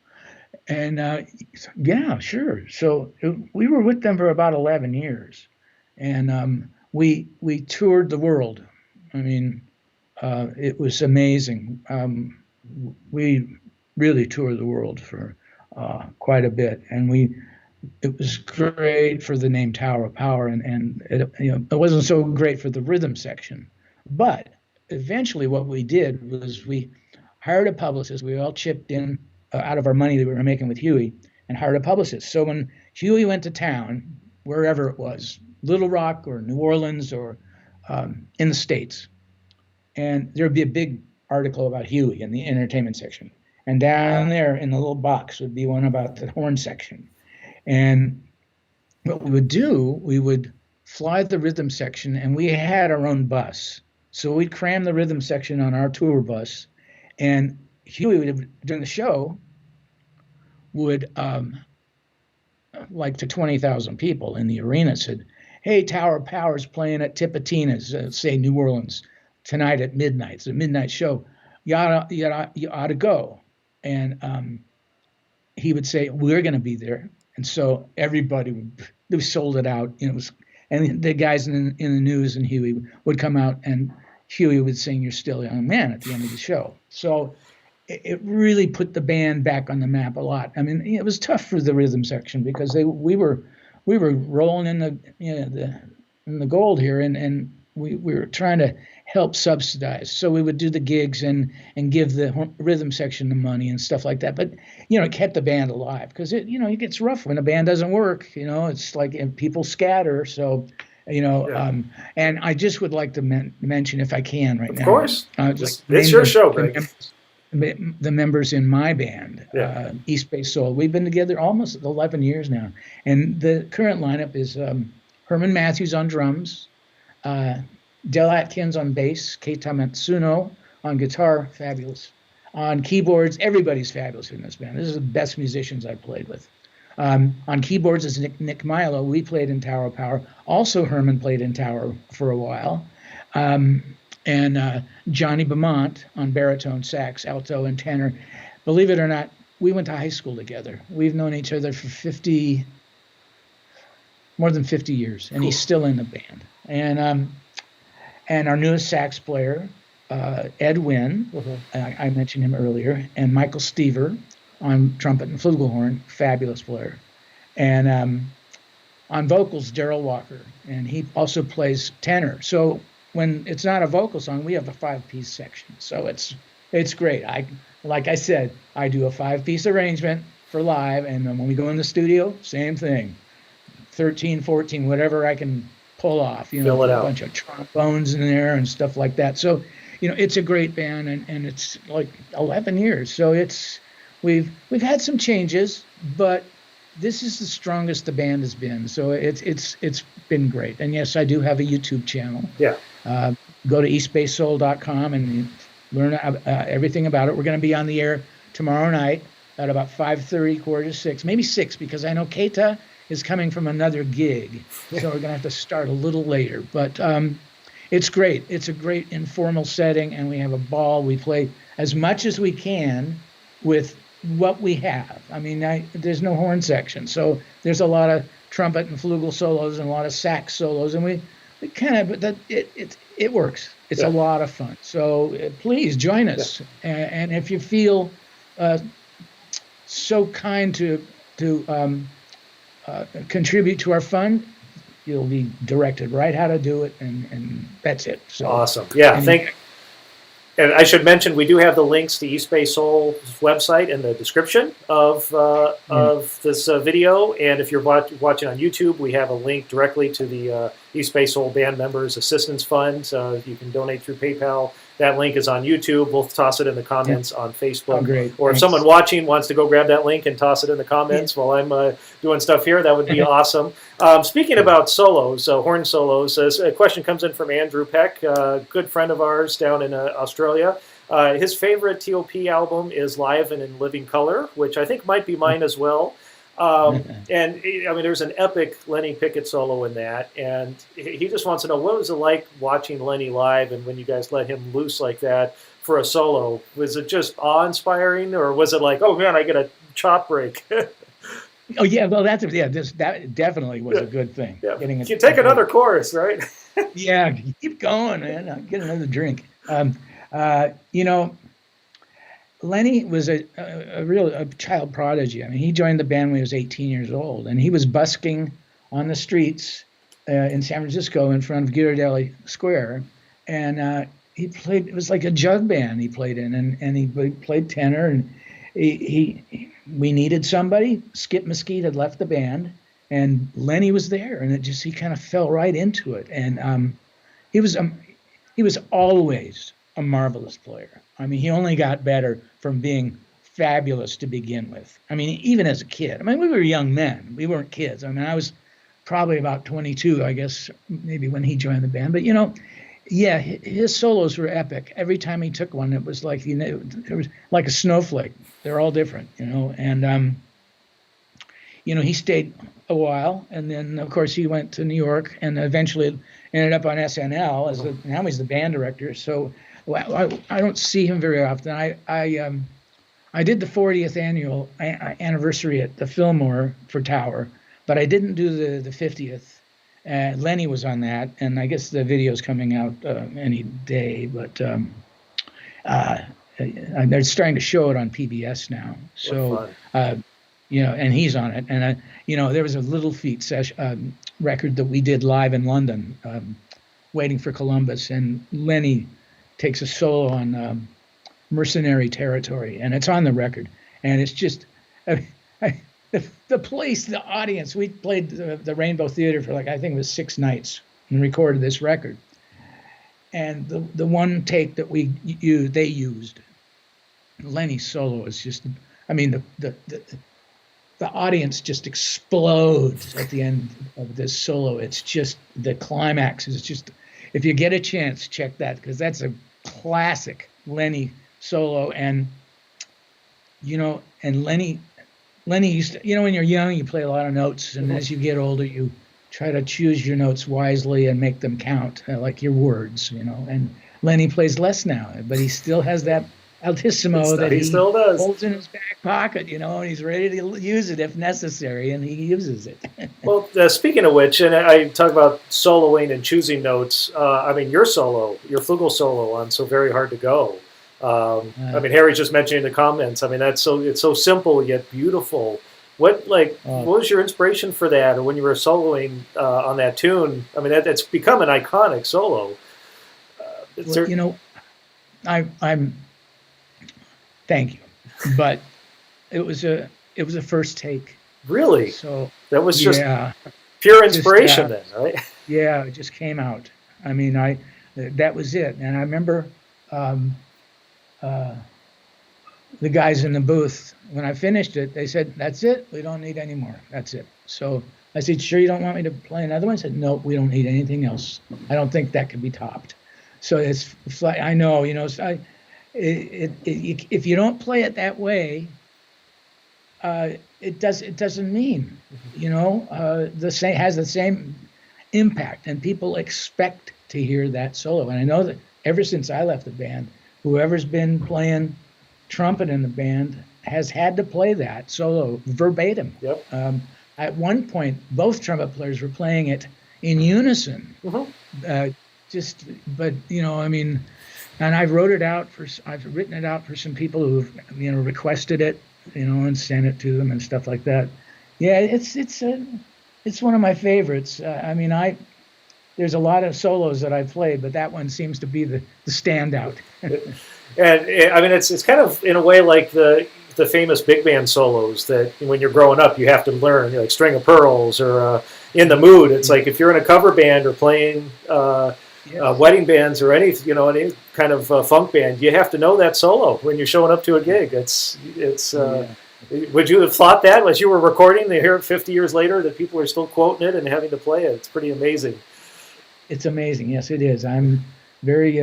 And yeah, sure. So we were with them for about 11 years, and we toured the world. I mean, it was amazing. We really toured the world for quite a bit, and it was great for the name Tower of Power, and it, you know, it wasn't so great for the rhythm section. But eventually what we did was we hired a publicist. We all chipped in out of our money that we were making with Huey and hired a publicist. So when Huey went to town, wherever it was, Little Rock or New Orleans or in the States, and there would be a big article about Huey in the entertainment section. And down there in the little box would be one about the horn section. And what we would do, we would fly the rhythm section, and we had our own bus. So we'd cram the rhythm section on our tour bus, and Huey would, during the show, would, like to 20,000 people in the arena, said, "Hey, Tower of Power's playing at Tipitina's, say New Orleans, tonight at midnight. It's a midnight show. You ought to go." And he would say, "We're going to be there." And so everybody they sold it out. You know, and the guys in the news and Huey would come out, and Huey would sing "You're Still a Young Man" at the end of the show. So it really put the band back on the map a lot. I mean, it was tough for the rhythm section because we were rolling in the gold here, and we were trying to help subsidize. So we would do the gigs and give the rhythm section the money and stuff like that. But, you know, it kept the band alive because it gets rough when a band doesn't work. You know, it's like people scatter. So, you know, Yeah. and I just would like to mention, if I can right now. Of course. It's your show, Greg. The members in my band, Yeah. East Bay Soul. We've been together almost 11 years now. And the current lineup is Herman Matthews on drums, Del Atkins on bass, Keita Matsuno on guitar, fabulous. On keyboards, everybody's fabulous in this band. This is the best musicians I've played with. On keyboards is Nick Milo. We played in Tower of Power. Also, Herman played in Tower for a while. And Johnny Beaumont on baritone, sax, alto, and tenor. Believe it or not, we went to high school together. We've known each other for more than 50 years, and he's still in the band. And our newest sax player, Ed Wynn, I mentioned him earlier, and Michael Stever on trumpet and flugelhorn, fabulous player. And on vocals, Darrell Walker, and he also plays tenor. So when it's not a vocal song, we have a 5-piece section. So it's great. Like I said, I do a 5-piece arrangement for live, and then when we go in the studio, same thing. 13, 14, whatever I can pull off, you know, a bunch of trombones in there and stuff like that. So, you know, it's a great band, and it's like 11 years. So we've had some changes, but this is the strongest the band has been. So it's been great. And yes, I do have a YouTube channel. Yeah. go to eastbaysoul.com and learn everything about it. We're going to be on the air tomorrow night at about 5:30, 5:45, maybe 6, because I know Keita is coming from another gig. So we're going to have to start a little later. But it's great. It's a great informal setting, and we have a ball. We play as much as we can with what we have. I mean, there's no horn section. So there's a lot of trumpet and flugel solos and a lot of sax solos. And we kind of, it works. It's a lot of fun. So please join us. And if you feel so kind to contribute to our fund, you'll be directed right how to do it, and that's it. So awesome. Yeah, and I should mention we do have the links to East Bay Soul's website in the description of this video. And if you're watching on YouTube, we have a link directly to the East Bay Soul Band Members Assistance Fund. You can donate through PayPal. That link is on YouTube. We'll toss it in the comments on Facebook. Oh, great. Or if someone watching wants to go grab that link and toss it in the comments while I'm doing stuff here, that would be awesome. Speaking about solos, horn solos, a question comes in from Andrew Peck, a good friend of ours down in Australia. His favorite TOP album is Live and in Living Color, which I think might be mine as well. And I mean, there's an epic Lenny Pickett solo in that, and he just wants to know, what was it like watching Lenny live, and when you guys let him loose like that for a solo? Was it just awe-inspiring, or was it like, oh man, I get a chop break? Oh yeah, well that definitely was a good thing. Yeah. You take another chorus, right? Yeah, keep going, man. Get another drink. Lenny was a real child prodigy. I mean, he joined the band when he was 18 years old, and he was busking on the streets in San Francisco in front of Ghirardelli Square, and he played. It was like a jug band he played in, and he played tenor, and we needed somebody. Skip Mesquite had left the band, and Lenny was there, and he kind of fell right into it, and he was always a marvelous player. I mean, he only got better from being fabulous to begin with. I mean, even as a kid. I mean, we were young men. We weren't kids. I mean, I was probably about 22, I guess, maybe when he joined the band. But, yeah, his solos were epic. Every time he took one, it was like, it was like a snowflake. They're all different, And, he stayed a while. And then, of course, he went to New York and eventually ended up on SNL. Now he's the band director. So I don't see him very often. I did the 40th anniversary at the Fillmore for Tower, but I didn't do the 50th. Lenny was on that, and I guess the video's coming out any day. But they're starting to show it on PBS now. So and he's on it. And there was a Little Feat record that we did live in London, waiting for Columbus, and Lenny takes a solo on Mercenary Territory, and it's on the record. And it's just the place, the audience. We played the Rainbow Theater for I think it was 6 nights and recorded this record. And the one take that they used, Lenny's solo is just, I mean, the audience just explodes at the end of this solo. It's just, the climax is just, if you get a chance, check that, because that's a classic Lenny solo. And and Lenny used to, when you're young, you play a lot of notes, and as you get older, you try to choose your notes wisely and make them count, like your words, And Lenny plays less now, but he still has that altissimo that he still does. Holds in his back pocket, and he's ready to use it if necessary, and he uses it. Well, speaking of which, and I talk about soloing and choosing notes. I mean, your flugel solo on "So Very Hard to Go." I mean, Harry's just mentioning in the comments. I mean, it's so simple yet beautiful. What was your inspiration for that, or when you were soloing on that tune? I mean, that's become an iconic solo. I'm. Thank you, but it was a first take. Really? So that was just pure inspiration, then, right? Yeah, it just came out. I mean, that was it, and I remember the guys in the booth when I finished it. They said, "That's it. We don't need any more. That's it." So I said, "Sure, you don't want me to play another one?" I said, "No, we don't need anything else. I don't think that could be topped." So it's like, I know, if you don't play it that way, it doesn't mean, the same has the same impact, and people expect to hear that solo. And I know that ever since I left the band, whoever's been playing trumpet in the band has had to play that solo verbatim. Yep. At one point, both trumpet players were playing it in unison. Mm-hmm. But I mean, and I've written it out for some people who've requested it, and sent it to them and stuff like that. Yeah, it's one of my favorites. I mean, there's a lot of solos that I've played, but that one seems to be the standout. And I mean, it's kind of in a way like the famous big band solos that when you're growing up you have to learn, like String of Pearls or In the Mood. It's like if you're in a cover band or playing wedding bands or any kind of funk band, you have to know that solo when you're showing up to a gig. Would you have thought that as you were recording, they hear it 50 years later that people are still quoting it and having to play it? It's pretty amazing. It's amazing. Yes, it is. I'm very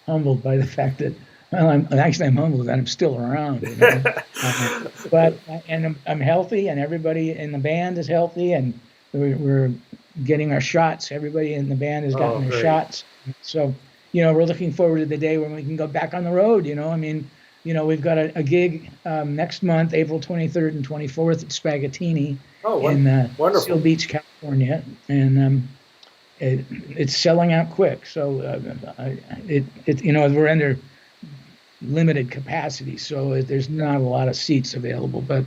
humbled by the fact that, well, I'm humbled that I'm still around. But I'm healthy, and everybody in the band is healthy, and we're getting our shots. Everybody in the band has gotten their shots. So, we're looking forward to the day when we can go back on the road. I mean, we've got a gig next month, April 23rd and 24th at Spaghettini in Seal Beach, California, and it's selling out quick. So we're under limited capacity, so there's not a lot of seats available. But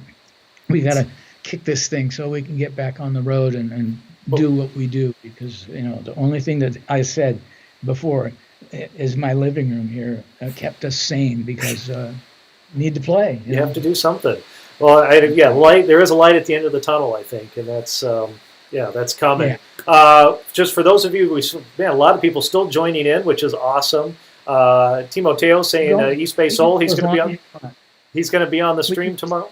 we got to kick this thing so we can get back on the road and do what we do, because the only thing that I said before is my living room here kept us sane, because need to play. You have to do something. Well, light. There is a light at the end of the tunnel, I think, and that's that's coming. Yeah. Just for those of you, a lot of people still joining in, which is awesome. Timoteo saying East Bay Soul. He's going to be on. He's going to be on the stream tomorrow.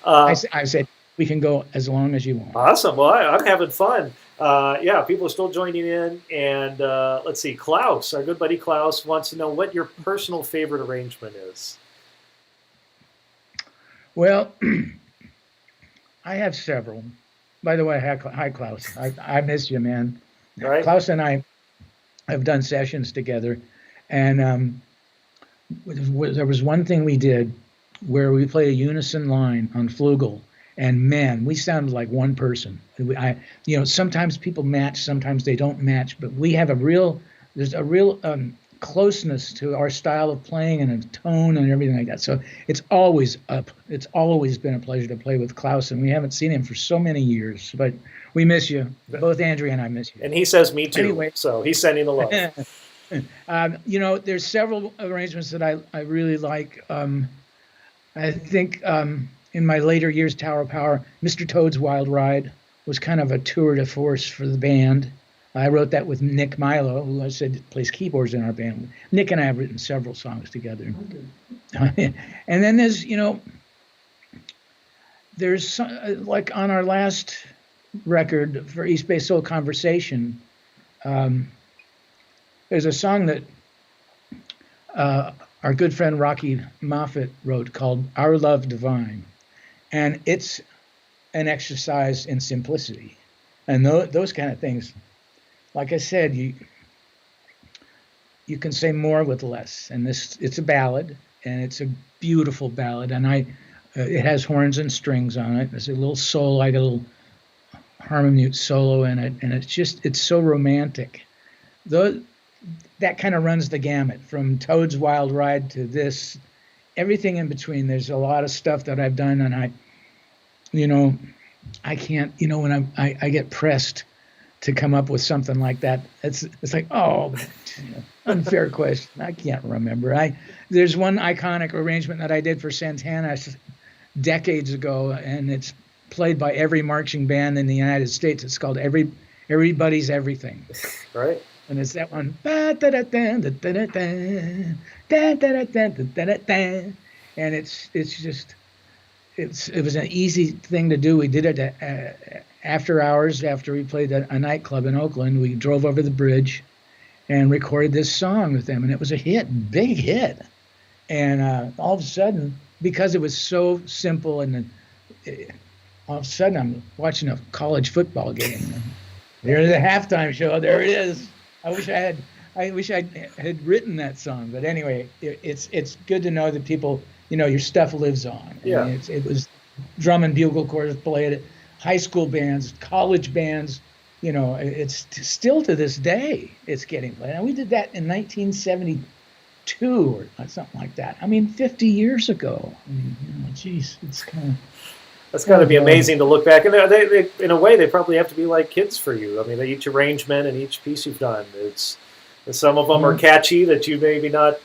I said we can go as long as you want. Awesome. Well, I'm having fun. People are still joining in. And let's see, Klaus, our good buddy Klaus, wants to know what your personal favorite arrangement is. Well, I have several. By the way, hi Klaus. I miss you, man. Right. Klaus and I have done sessions together. And there was one thing we did where we played a unison line on flugel. And man, we sounded like one person. Sometimes people match, sometimes they don't match, but we have there's a real closeness to our style of playing and a tone and everything like that. So it's always up. It's always been a pleasure to play with Klaus, and we haven't seen him for so many years. But we miss you. Both Andrea and I miss you. And he says me too. Anyway. So he's sending the love. There's several arrangements that I really like. I think in my later years, Tower of Power, Mr. Toad's Wild Ride was kind of a tour de force for the band. I wrote that with Nick Milo, who I said plays keyboards in our band. Nick and I have written several songs together. Okay. And then there's like on our last record for East Bay Soul Conversation, there's a song that our good friend Rocky Moffett wrote called Our Love Divine. And it's an exercise in simplicity. And those kind of things, like I said, you can say more with less. And it's a ballad, and it's a beautiful ballad. And it has horns and strings on it. There's a little solo, like a little harmonium solo in it. And it's so romantic. That kind of runs the gamut from Toad's Wild Ride to this. Everything in between. There's a lot of stuff that I've done, and I can't, when I get pressed to come up with something like that, it's like, unfair question. I can't remember. There's one iconic arrangement that I did for Santana decades ago, and it's played by every marching band in the United States. It's called Everybody's Everything. Right. And it's that one. And it was an easy thing to do. We did it after hours, after we played a nightclub in Oakland. We drove over the bridge, and recorded this song with them, and it was a hit, big hit. And all of a sudden, because it was so simple, and all of a sudden I'm watching a college football game. There's the halftime show. There it is. I wish I had written that song. But anyway, it's good to know that people, your stuff lives on. Yeah. I mean, it was drum and bugle corps played it, high school bands, college bands. It's still to this day it's getting played. And we did that in 1972 or something like that. I mean, 50 years ago. I mean, geez, it's kind of. That's got to be amazing to look back. And they, in a way, they probably have to be like kids for you. I mean, each arrangement and each piece you've done, some of them are catchy that you maybe not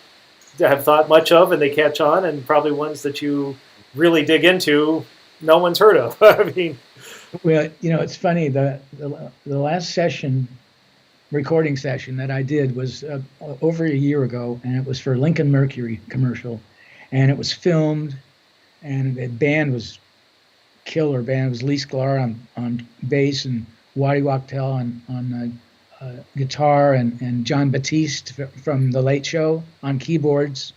have thought much of, and they catch on, and probably ones that you really dig into, no one's heard of. I mean, well, it's funny. The last recording session that I did was over a year ago, and it was for Lincoln Mercury commercial, and it was filmed, and the band was killer band. It was Lee Sklar on bass and Waddy Wachtel on guitar, and John Batiste from The Late Show on keyboards.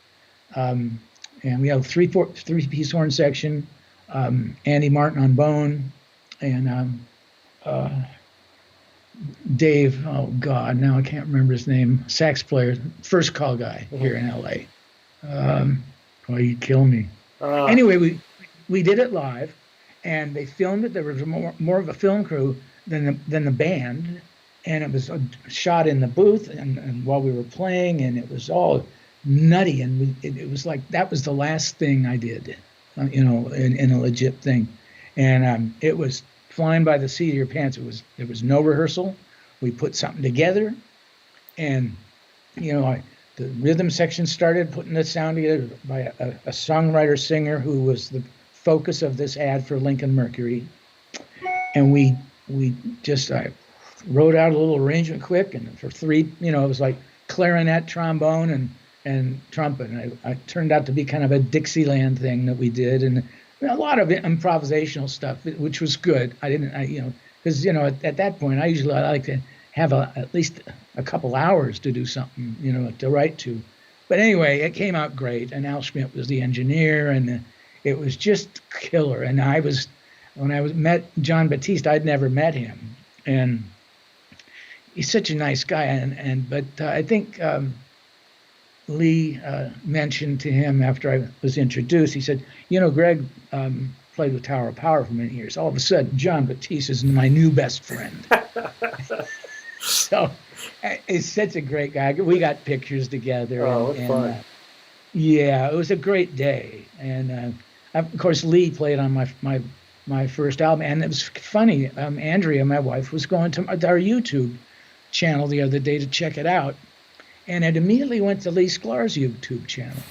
And we have three-piece horn section, Andy Martin on bone, and Dave, oh God, now I can't remember his name, sax player, first call guy here in LA. Oh, you kill me. Anyway, we did it live. And they filmed it. There was more of a film crew than the band, and it was shot in the booth and while we were playing, and it was all nutty. And it was like that was the last thing I did, in a legit thing, and it was flying by the seat of your pants. There was no rehearsal. We put something together, and the rhythm section started putting the sound together by a songwriter singer who was the focus of this ad for Lincoln Mercury, and we just wrote out a little arrangement quick, and for three, it was like clarinet, trombone, and trumpet, and I turned out to be kind of a Dixieland thing that we did, and a lot of improvisational stuff, which was good. Because at that point I like to have at least a couple hours to do something, to write to. But anyway, it came out great, and Al Schmidt was the engineer, and it was just killer. And when I met John Batiste, I'd never met him, and he's such a nice guy. But I think Lee mentioned to him after I was introduced, he said, Greg played with Tower of Power for many years. All of a sudden, John Batiste is my new best friend. So he's such a great guy. We got pictures together. Oh, and fun. Yeah, it was a great day. And of course, Lee played on my first album, and it was funny. Andrea, my wife, was going to our YouTube channel the other day to check it out, and it immediately went to Lee Sklar's YouTube channel,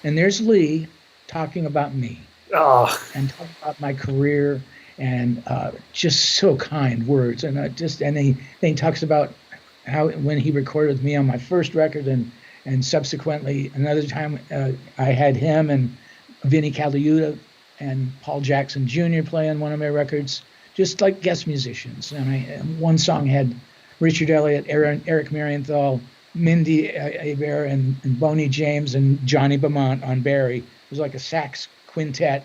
and there's Lee talking about me, and talking about my career, and just so kind words, and then he talks about how when he recorded with me on my first record, and subsequently another time I had him and Vinnie Colaiuta and Paul Jackson Jr. play on one of my records, just like guest musicians. And one song had Richard Elliott, Eric Marienthal, Mindy Abair, and Boney James, and Johnny Beaumont on Barry. It was like a sax quintet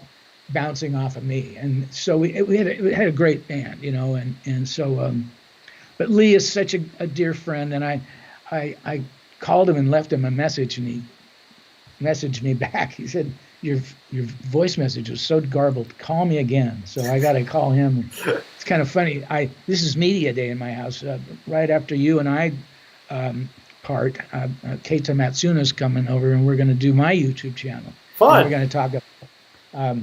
bouncing off of me. And so we had a great band, and so, but Lee is such a dear friend, and I called him and left him a message, and he messaged me back. He said, your voice message was so garbled. Call me again. So I got to call him. It's kind of funny. This is media day in my house. Right after you and I part, Keita Matsuna's coming over, and we're going to do my YouTube channel. Fun. And we're going to talk about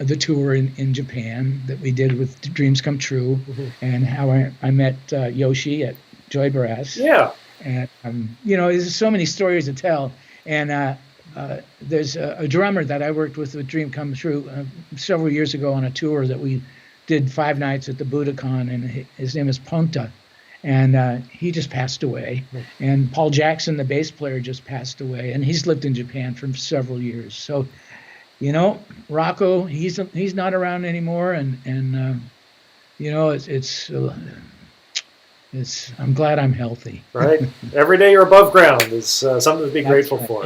the tour in Japan that we did with Dreams Come True, and how I met Yoshi at Joy Brass. Yeah. And there's so many stories to tell. And there's a drummer that I worked with Dream Come True several years ago on a tour that we did 5 nights at the Budokan, and his name is Ponta, and he just passed away. And Paul Jackson, the bass player, just passed away, and he's lived in Japan for several years. So, Rocco, he's not around anymore, and it's I'm glad I'm healthy. Right? Every day you're above ground is something to be grateful for.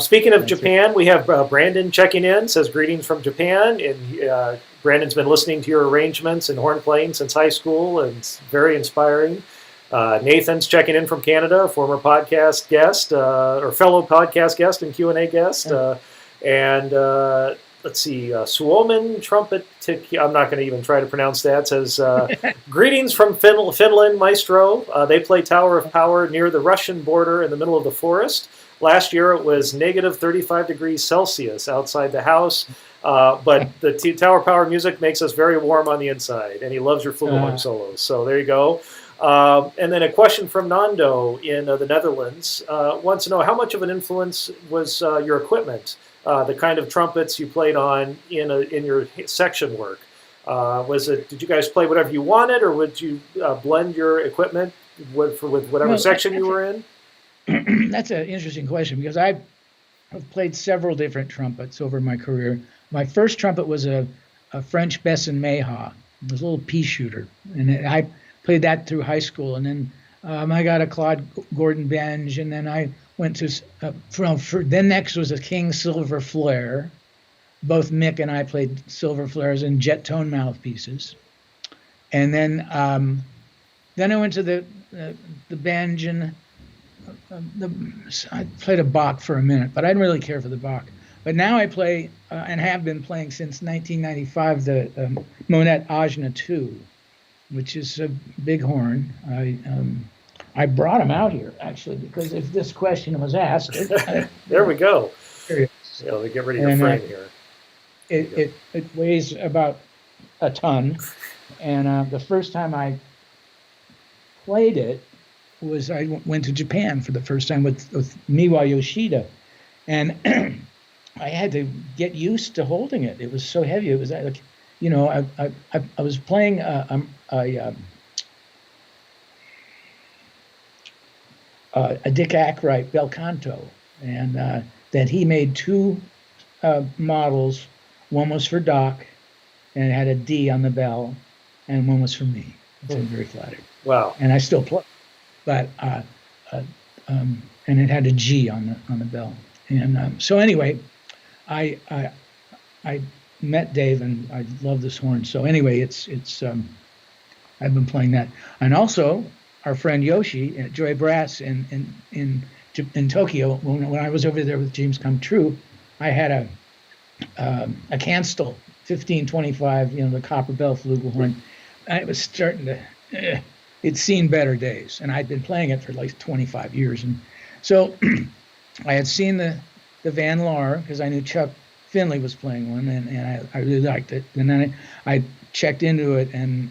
Speaking of That's Japan, we have Brandon checking in, says greetings from Japan. And Brandon's been listening to your arrangements and horn playing since high school, and it's very inspiring. Nathan's checking in from Canada, former podcast guest or fellow podcast guest and Q&A guest. And let's see, Suomen Trumpet, I'm not going to even try to pronounce that, says, greetings from Finland, Maestro. They play Tower of Power near the Russian border in the middle of the forest. Last year it was negative 35 degrees Celsius outside the house, but the Tower of Power music makes us very warm on the inside, and he loves your flugelhorn solos. So there you go. And then a question from Nando in the Netherlands wants to know how much of an influence was your equipment, the kind of trumpets you played on in your section work. Did you guys play whatever you wanted, or would you blend your equipment with whatever section you were in? That's an interesting question, because I have played several different trumpets over my career. My first trumpet was a French Besson Mayhaw. It was a little pea shooter, and I played that through high school, and then I got a Claude Gordon Benge, and then I went to then next was a King Silver Flare. Both Mick and I played silver flares and jet tone mouthpieces, and then I went to the Benge, and I played a Bach for a minute, but I didn't really care for the Bach. But now I play and have been playing since 1995 the Monet Ajna 2, which is a big horn. I brought him out here, actually, because if this question was asked... There we go. So get rid of your frame here. It weighs about a ton, and the first time I played it was I went to Japan for the first time with Miwa Yoshida, and I had to get used to holding it. It was so heavy. It was like, I was playing a Dick Ackright bel canto, and that he made two models. One was for Doc, and it had a D on the bell, and one was for me. So I'm very flattered. Wow! And I still play, but and it had a G on the bell. And so anyway, I met Dave, and I love this horn. So anyway, it's I've been playing that, and also our friend Yoshi at Joy Brass in Tokyo. When I was over there with Dreams Come True, I had a Canstel 1525, the copper bell flugelhorn. I was starting to. It's seen better days, and I'd been playing it for like 25 years, and so I had seen the Van Laar because I knew Chuck Finley was playing one, and I really liked it. And then I checked into it, and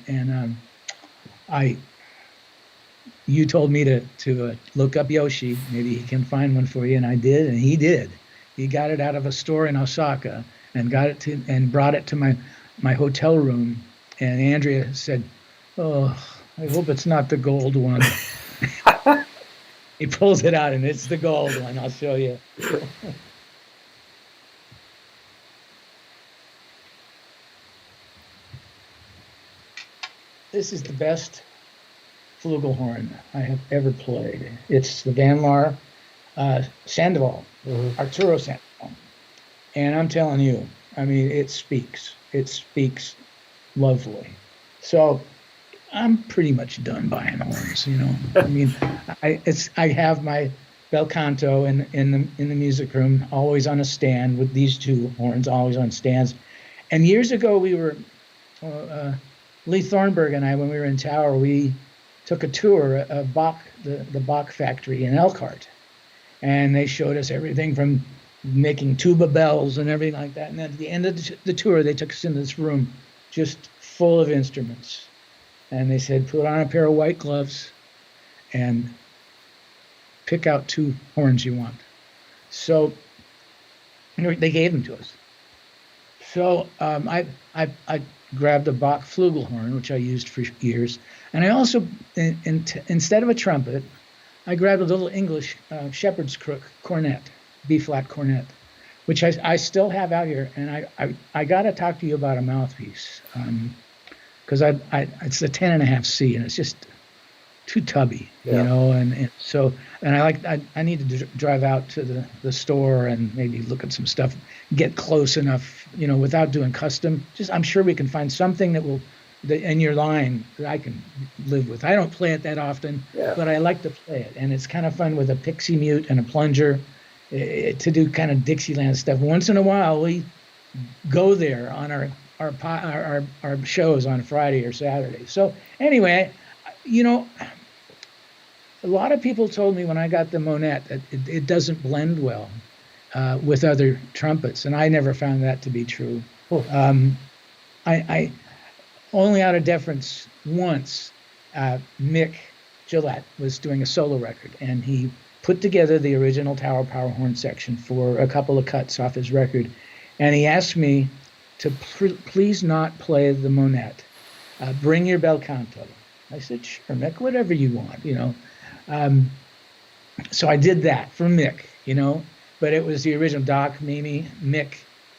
you told me to look up Yoshi. Maybe he can find one for you, and I did, and he did. He got it out of a store in Osaka and brought it to my hotel room. And Andrea said, "Oh, I hope it's not the gold one." He pulls it out, and it's the gold one. I'll show you. This is the best flugelhorn I have ever played. It's the Van Laar Sandoval, Arturo Sandoval. And I'm telling you, I mean, it speaks lovely. So I'm pretty much done buying horns, I mean, I have my bel canto in the music room, always on a stand with these two horns, always on stands. And years ago, we were Lee Thornburg and I, when we were in Tower, we took a tour of Bach, the Bach factory in Elkhart, and they showed us everything from making tuba bells and everything like that. And then at the end of the tour, they took us into this room just full of instruments. And they said, put on a pair of white gloves and pick out two horns you want. So they gave them to us. So I grabbed a Bach flugelhorn, which I used for years. And I also, instead of a trumpet, I grabbed a little English shepherd's crook cornet, B-flat cornet, which I still have out here. And I got to talk to you about a mouthpiece, because it's a 10.5C, and it's just too tubby, Yeah. and so and I need to drive out to the store and maybe look at some stuff, get close enough, without doing custom. Just I'm sure we can find something that in your line that I can live with. I don't play it that often, Yeah. but I like to play it, and it's kind of fun with a pixie mute and a plunger to do kind of Dixieland stuff. Once in a while, we go there on our shows on Friday or Saturday. So anyway, you know, a lot of people told me when I got the Monette that it doesn't blend well with other trumpets, and I never found that to be true. Oh. I only out of deference once, Mick Gillette was doing a solo record, and he put together the original Tower Power horn section for a couple of cuts off his record, and he asked me to please not play the Monette. Bring your bel canto. I said, sure, Mick, whatever you want, So I did that for Mick, but it was the original Doc, Mimi, Mick,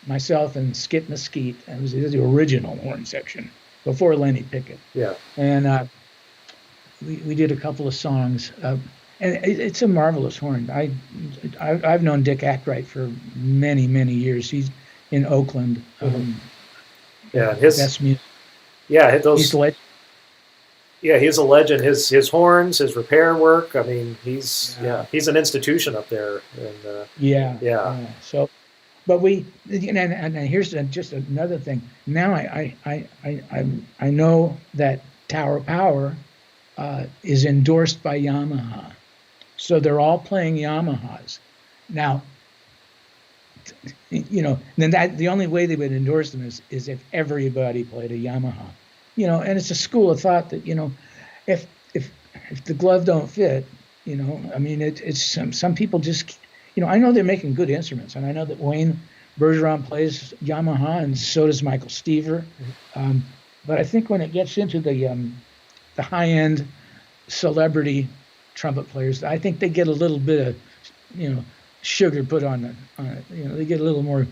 myself, and Skip Mesquite. It was the original horn section before Lenny Pickett. Yeah. And we did a couple of songs. And it's a marvelous horn. I've known Dick Ackright for many, many years. He's in Oakland. Yeah, best music. Yeah, those. He's legend. Yeah, he's a legend. His horns, his repair work. I mean, he's an institution up there. And yeah. So, but and here's just another thing. Now I know that Tower Power is endorsed by Yamaha, so they're all playing Yamahas now. Then the only way they would endorse them is if everybody played a Yamaha. And it's a school of thought that, if the glove don't fit, I mean, it's some people just, I know they're making good instruments, and I know that Wayne Bergeron plays Yamaha, and so does Michael Stever. But I think when it gets into the high-end celebrity trumpet players, I think they get a little bit of, sugar put on it. They get a little more.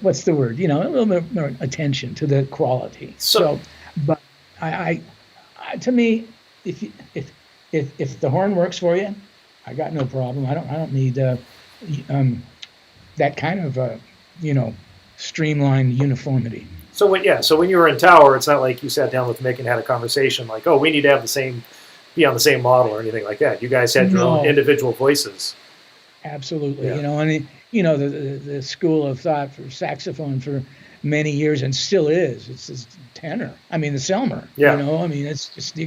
What's the word? A little bit more attention to the quality. But I to me, if the horn works for you, I got no problem. I don't need that kind of streamlined uniformity. So when you were in Tower, it's not like you sat down with Mick and had a conversation like, oh, we need to have be on the same model or anything like that. You guys had your own individual voices. Absolutely. Yeah. The school of thought for saxophone for many years, and still is, it's tenor. I mean, the Selmer. Yeah. I mean, it's just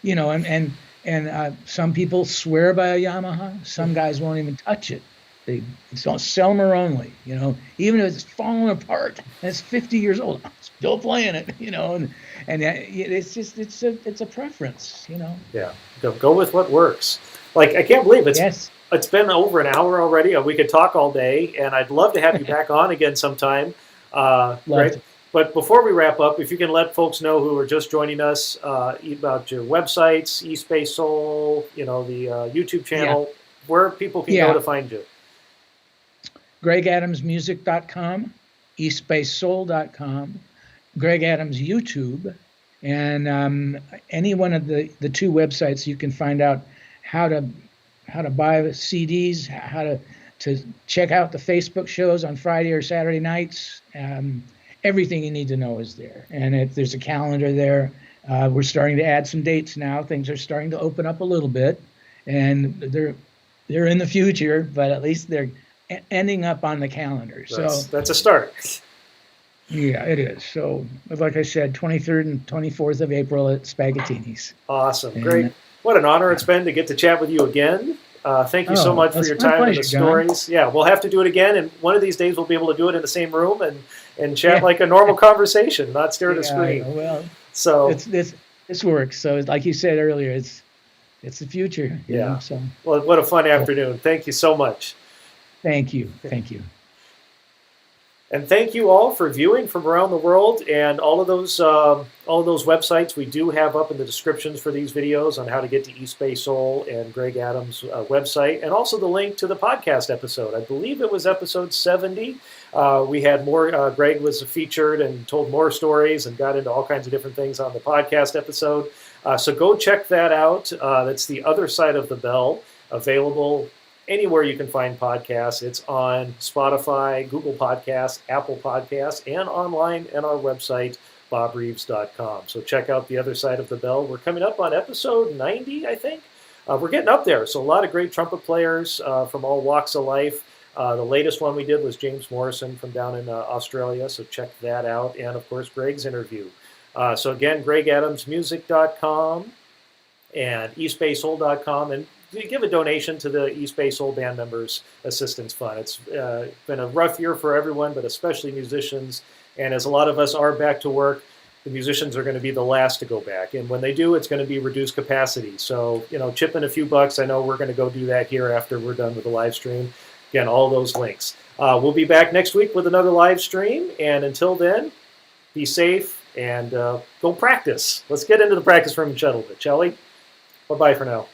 and some people swear by a Yamaha. Some guys won't even touch it. It's on Selmer only. Even if it's falling apart and it's 50 years old, I'm still playing it. And it's just it's a preference. Yeah. Go with what works. Like, I can't believe It's been over an hour already. We could talk all day, and I'd love to have you back on again sometime. Right? But before we wrap up, if you can let folks know who are just joining us about your websites, eSpace Soul, the YouTube channel, where people can go to find you. GregAdamsMusic.com, eSpaceSoul.com, Greg Adams YouTube, and any one of the two websites you can find out how to buy CDs, how to check out the Facebook shows on Friday or Saturday nights. Everything you need to know is there. And there's a calendar there. We're starting to add some dates now. Things are starting to open up a little bit. And they're in the future, but at least they're ending up on the calendar. That's a start. Yeah, it is. So, like I said, 23rd and 24th of April at Spaghettini's. Awesome. Great. What an honor it's been to get to chat with you again. Thank you so much for your time and the stories. John. Yeah, we'll have to do it again, and one of these days we'll be able to do it in the same room and chat like a normal conversation, not stare at a screen. Well, so this works. So, like you said earlier, it's the future. So, well, what a fun afternoon. Thank you so much. Thank you. And thank you all for viewing from around the world, and all of those websites we do have up in the descriptions for these videos on how to get to eSpace Soul and Greg Adams' website, and also the link to the podcast episode. I believe it was episode 70. We had more. Greg was featured and told more stories and got into all kinds of different things on the podcast episode. So go check that out. That's The Other Side of the Bell, available anywhere you can find podcasts. It's on Spotify, Google Podcasts, Apple Podcasts, and online at our website, bobreeves.com. So check out The Other Side of the Bell. We're coming up on episode 90, I think. We're getting up there. So a lot of great trumpet players from all walks of life. The latest one we did was James Morrison from down in Australia, so check that out. And, of course, Greg's interview. So, again, GregAdamsMusic.com and eastbaysoul.com. And give a donation to the East Bay Soul Band Members Assistance Fund. It's been a rough year for everyone, but especially musicians. And as a lot of us are back to work, the musicians are going to be the last to go back. And when they do, it's going to be reduced capacity. So, chip in a few bucks. I know we're going to go do that here after we're done with the live stream. Again, all those links. We'll be back next week with another live stream. And until then, be safe and go practice. Let's get into the practice room and shuttle bit, shall we? Bye-bye for now.